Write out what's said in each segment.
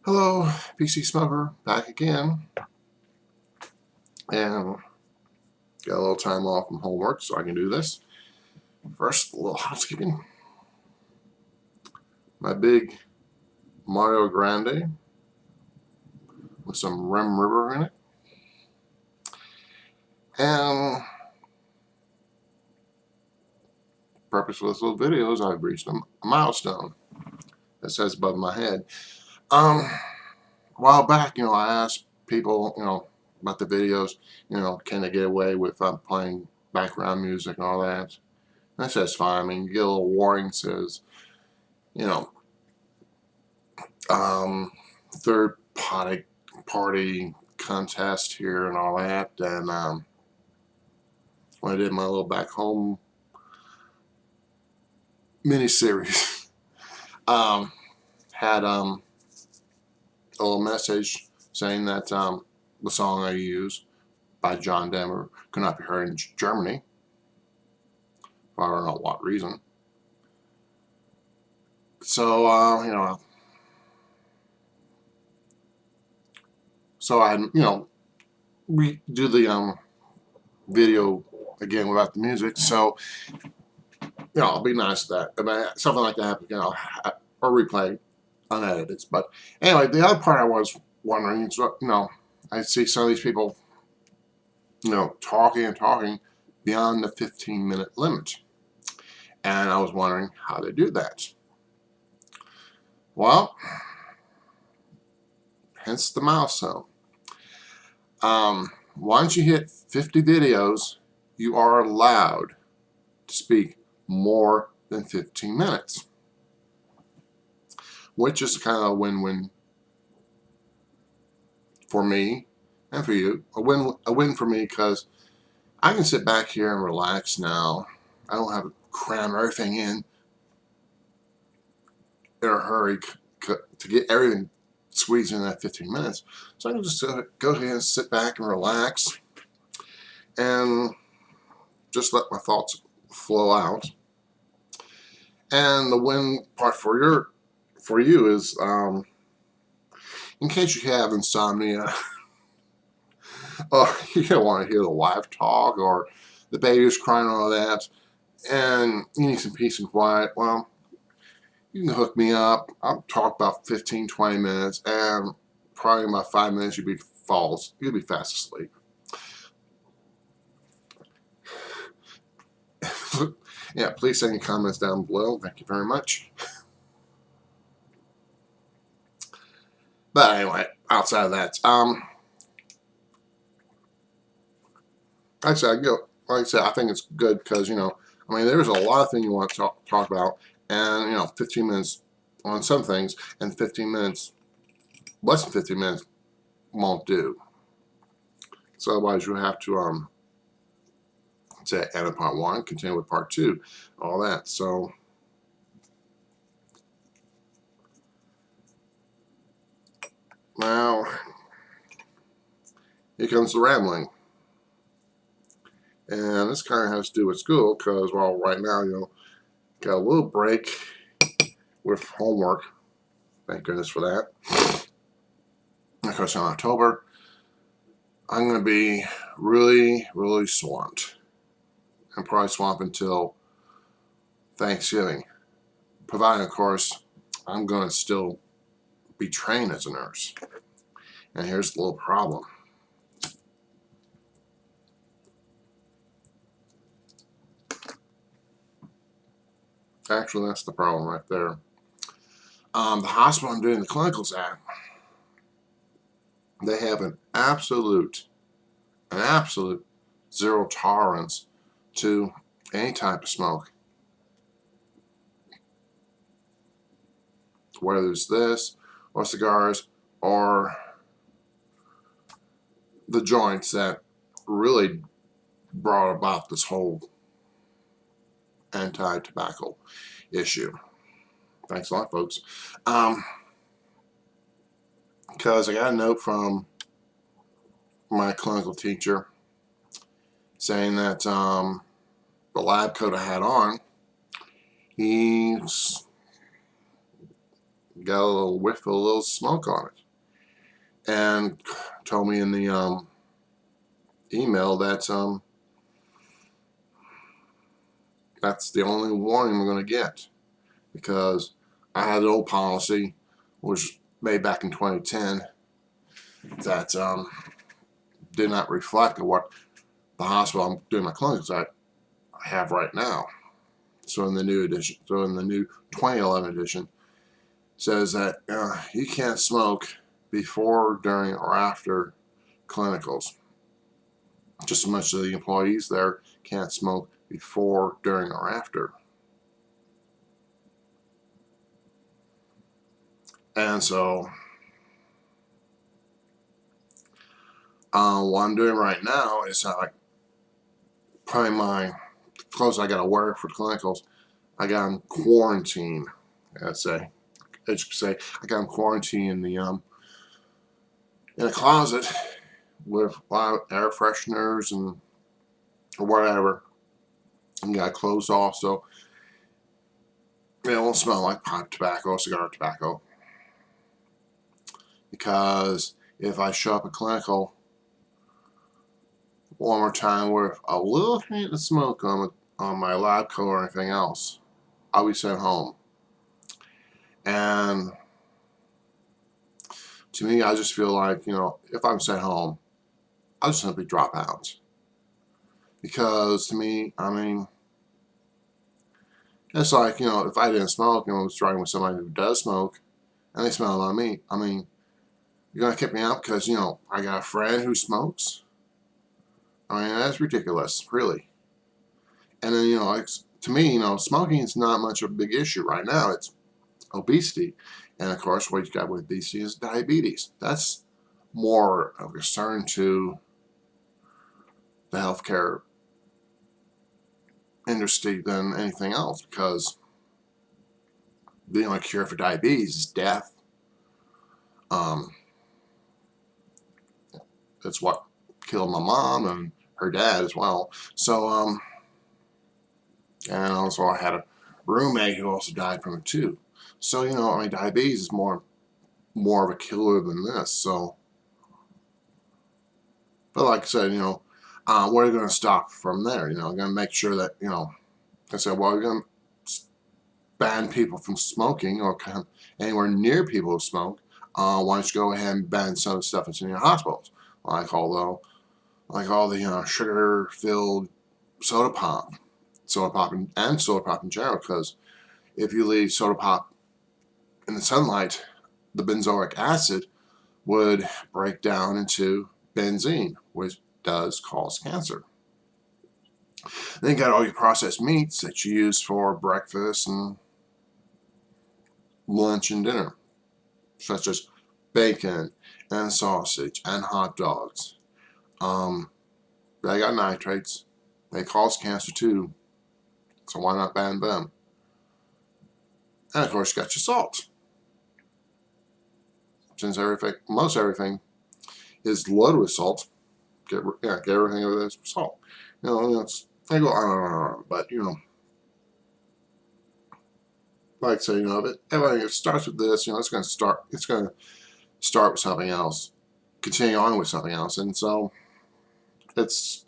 Hello, PC Smoker, back again, and got a little time off from homework so I can do this. First, a little housekeeping. My big Mario Grande with some Rim River in it. And the purpose for this little video is I've reached a milestone that says above my head. A while back, I asked people, about the videos, can they get away with playing background music and all that. And I said it's fine. I mean, you get a little warning that says, you know, third party contest here and all that. And when I did my little back home miniseries, had a little message saying that the song I use by John Denver could not be heard in Germany for I don't know what reason. So so I we do the video again without the music. So I'll be nice to that. I mean, something like that, or replay unedited. But anyway, the other part I was wondering is, I see some of these people, talking and talking beyond the 15-minute limit. And I was wondering how they do that. Well, hence the milestone. Once you hit 50 videos, you are allowed to speak more than 15 minutes, which is kind of a win-win for me and for you. A win for me because I can sit back here and relax now. I don't have to cram everything in a hurry to get everything squeezed in that 15 minutes. So I can just go ahead and sit back and relax and just let my thoughts flow out. And the win part for you is, in case you have insomnia, or you don't want to hear the wife talk, or the baby's crying and all that, and you need some peace and quiet, well, you can hook me up. I'll talk about 15-20 minutes, and probably about 5 minutes you'll be fast asleep. Yeah, please send your comments down below. Thank you very much. But anyway, outside of that, like I said, I think it's good because, there's a lot of things you want to talk about, and, 15 minutes on some things, and 15 minutes, less than 15 minutes won't do. So otherwise you have to, say end of part 1, continue with part 2, all that. So now here comes the rambling, and this kind of has to do with school because, well, right now, got a little break with homework. Thank goodness for that. Of course, in October, I'm going to be really, really swamped. And probably swamped until Thanksgiving. Providing, of course, I'm going to still be trained as a nurse. And here's the little problem. Actually, that's the problem right there. The hospital I'm doing the clinicals at, they have an absolute zero tolerance to any type of smoke. Whether it's this, or cigars, or the joints that really brought about this whole anti-tobacco issue. Thanks a lot, folks. Because I got a note from my clinical teacher saying that the lab coat I had on, he's got a little whiff of a little smoke on it, and told me in the email that that's the only warning we're going to get, because I had an old policy, which was made back in 2010, that did not reflect what the hospital I'm doing my clinics at I have right now. So in the new edition, so in the new 2011 edition, says that you can't smoke before, during, or after clinicals. Just as much as the employees there can't smoke before, during, or after. And so what I'm doing right now is probably my clothes I gotta wear for clinicals. I got them quarantined. As you could say, I got them quarantined in a closet with a lot of air fresheners and or whatever. And got closed off so it won't smell like pipe tobacco, cigar tobacco. Because if I show up at clinical one more time with a little hint of smoke on my lab coat or anything else, I'll be sent home. And to me, I just feel like, if I'm sent home, I'll just simply drop out. Because to me, I mean, it's like, if I didn't smoke and I was driving with somebody who does smoke and they smell it on me, I mean, you're going to kick me out because, I got a friend who smokes? I mean, that's ridiculous, really. And then, to me, smoking is not much of a big issue right now. It's obesity. And, of course, what you got with obesity is diabetes. That's more of a concern to the healthcare industry than anything else, because the only cure for diabetes is death. That's what killed my mom and her dad as well. So, and also I had a roommate who also died from it too. So, I mean, diabetes is more of a killer than this. So, but like I said, we're going to stop from there. I'm going to make sure that, I said, well, we're going to ban people from smoking or come anywhere near people who smoke. Why don't you go ahead and ban some of the stuff that's in your hospitals, like all the sugar-filled soda pop and soda pop in general, because if you leave soda pop in the sunlight, the benzoic acid would break down into benzene, which does cause cancer. Then you got all your processed meats that you use for breakfast and lunch and dinner, such as bacon and sausage and hot dogs. They got nitrates. They cause cancer too. So why not ban them? And of course, you got your salt. Since most everything is loaded with salt, get everything of this salt. I go on and on, but like I say, but everything, it starts with this. It's going to start with something else, continue on with something else, and so it's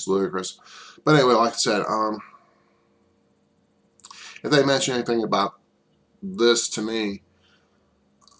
ludicrous. But anyway, like I said, if they mention anything about this to me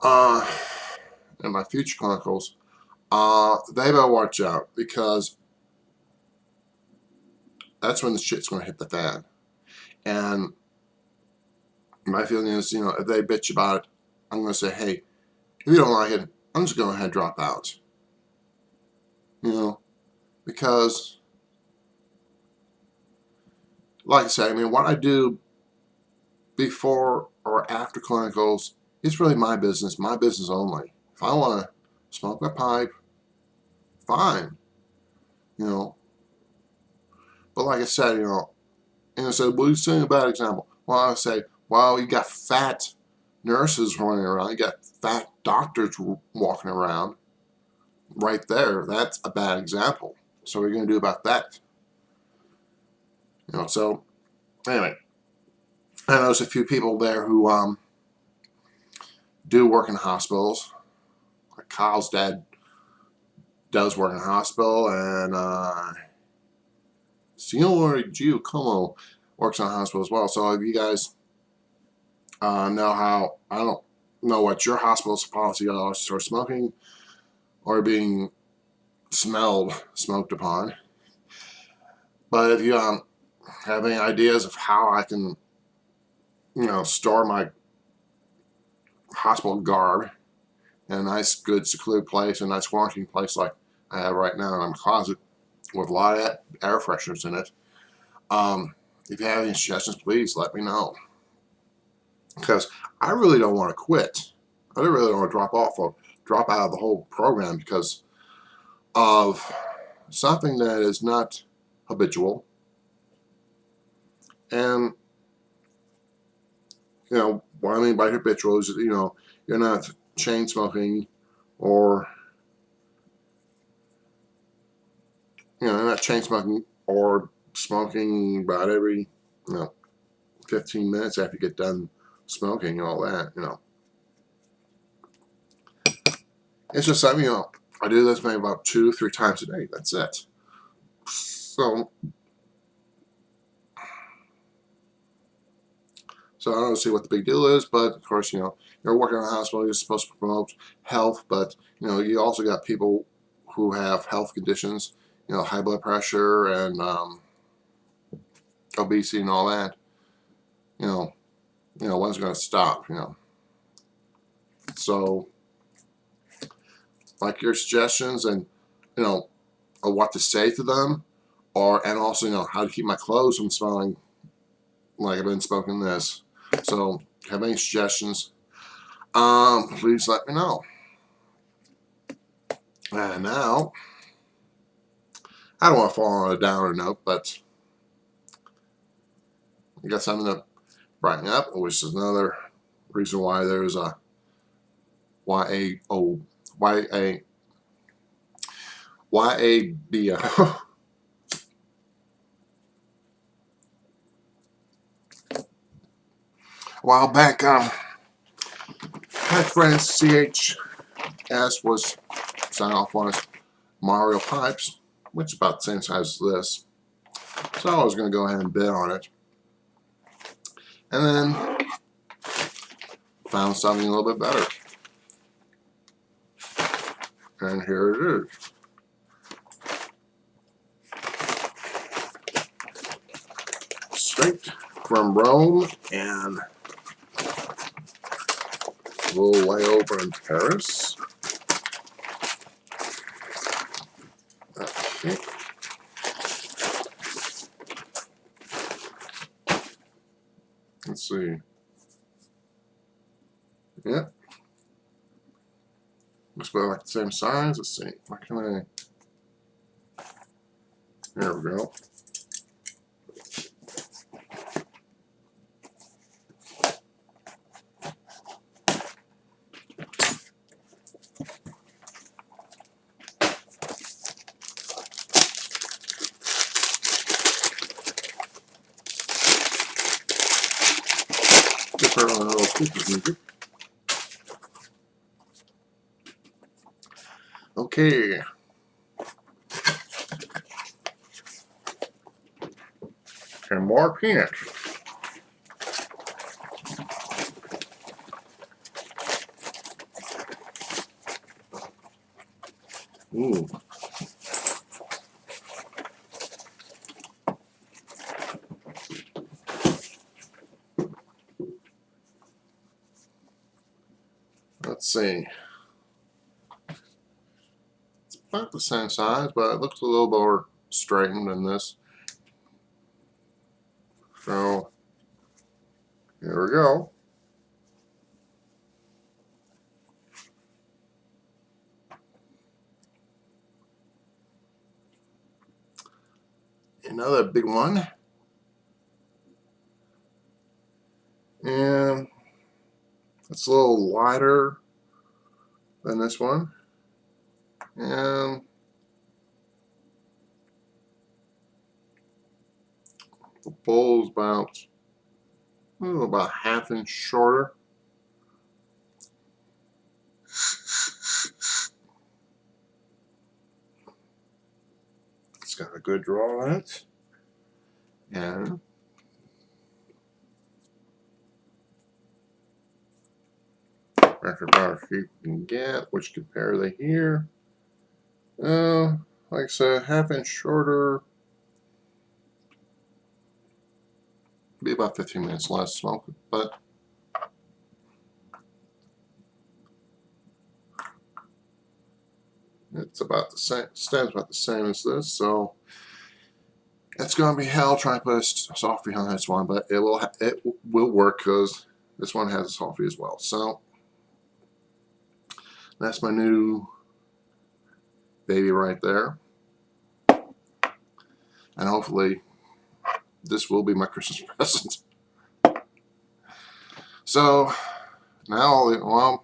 in my future chronicles, they better watch out, because that's when the shit's going to hit the fan. And my feeling is, if they bitch about it, I'm going to say, hey, if you don't like it, I'm just going to go ahead and drop out. Because, like I said, I mean, what I do before or after clinicals, it's really my business only. If I want to smoke my pipe, fine. But like I said, and I said, well, you're saying a bad example. Well, I say, well, you got fat nurses running around, you got fat doctors walking around. Right there, that's a bad example. So what are you going to do about that? So anyway, I know there's a few people there who do work in hospitals. Like Kyle's dad does work in a hospital, and Senor Giacomo works in a hospital as well. So if you guys know how, I don't know what your hospital's policy is for smoking or being smoked upon, but if you have any ideas of how I can, store my hospital garb in a nice, good, secluded place, a nice quarantine place like I have right now in my closet with a lot of air fresheners in it. If you have any suggestions, please let me know, because I really don't want to quit. I really don't want to drop off or drop out of the whole program because of something that is not habitual. And what I mean by habitual is, you're not chain smoking, or not chain smoking or smoking about every 15 minutes after you get done smoking and all that. It's just something, I do this maybe about 2-3 times a day. That's it. So I don't see what the big deal is, but of course, you're working in a hospital, you're supposed to promote health, but you also got people who have health conditions, high blood pressure and obesity and all that. When's it going to stop? So, like your suggestions and of what to say to them, and also how to keep my clothes from smelling like I've been smoking this. So, if you have any suggestions, please let me know. And now, I don't want to fall on a downer note, but I got something to brighten up, which is another reason why there's a YABO. A while back, my friend CHS was signing off on his Mario pipes, which is about the same size as this. So I was going to go ahead and bid on it. And then found something a little bit better. And here it is. Straight from Rome and a little way over in Paris. Okay. Let's see. Yep. Looks about like the same size. Let's see. What can I? There we go. Okay. And more peanuts. Ooh. Let's see. It's about the same size, but it looks a little more straightened than this. So, here we go. Another big one. And it's a little lighter than this one. And the bowl is about 1/2 inch shorter. got a good draw on it. And record bar you can get, which compare they here. Like I said, half-inch shorter. Be about 15 minutes less smoke, but it's about the same. Stands about the same as this, so it's gonna be hell trying to put a softy on this one, but it will work because this one has a softy as well. So that's my new baby right there, and hopefully this will be my Christmas present. So now, well,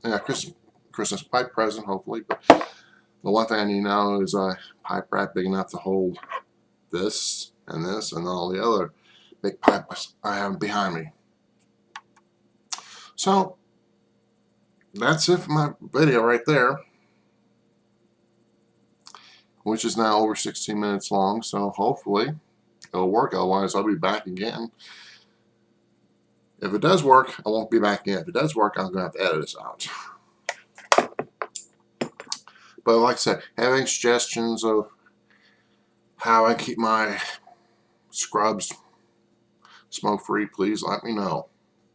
yeah, Christmas pipe present hopefully. But the one thing I need now is a pipe rack big enough to hold this and all the other big pipes I have behind me. So that's it for my video right there, which is now over 16 minutes long. So hopefully it'll work. Otherwise, I'll be back again. If it does work, I won't be back in. If it does work, I'm going to have to edit this out. But like I said, having suggestions of how I keep my scrubs smoke-free, please let me know,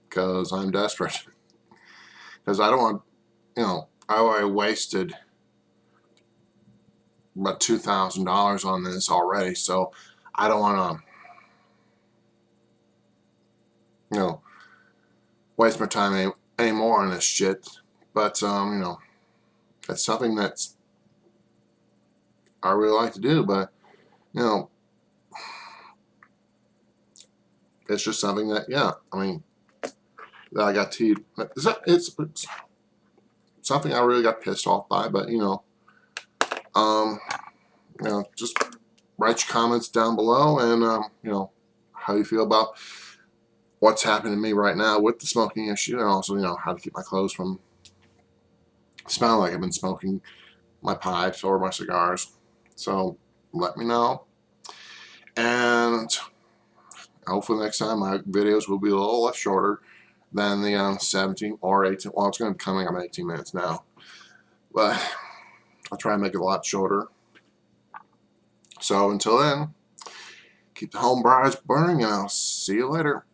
because I'm desperate. Because I don't want, I wasted about $2,000 on this already, so I don't want to, waste my time anymore on this shit. But that's something that's I really like to do, but it's just something that, that I got teed. It's something I really got pissed off by, but just write your comments down below, and how you feel about what's happening to me right now with the smoking issue, and also how to keep my clothes from smelling like I've been smoking my pipes or my cigars. So let me know, and hopefully next time my videos will be a little less shorter than the 17 or 18. Well, it's going to be coming up 18 minutes now, but I'll try and make it a lot shorter. So until then, keep the home brides burning, and I'll see you later.